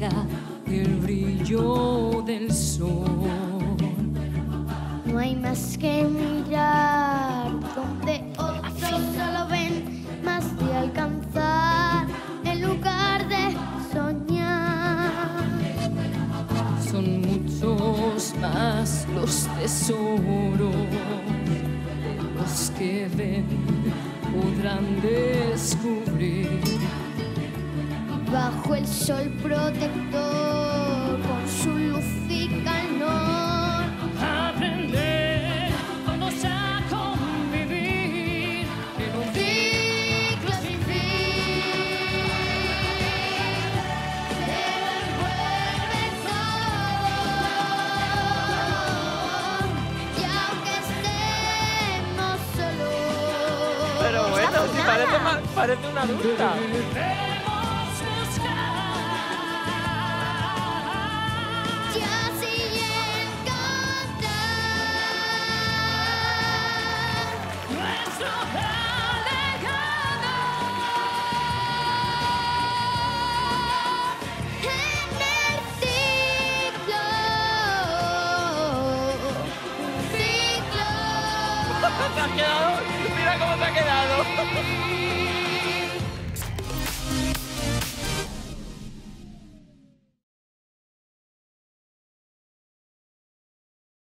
para el brillo del sol. No hay más que mirar donde otros solo ven, más de alcanzar en lugar de soñar. Son muchos más los tesoros de los que ven, podrán descubrir. Bajo el sol protector, con su luz y calor, Aprender todos a convivir en un ciclo sin fin, se envuelve todo, y aunque estemos solos. Pero bueno, si parece una adulta.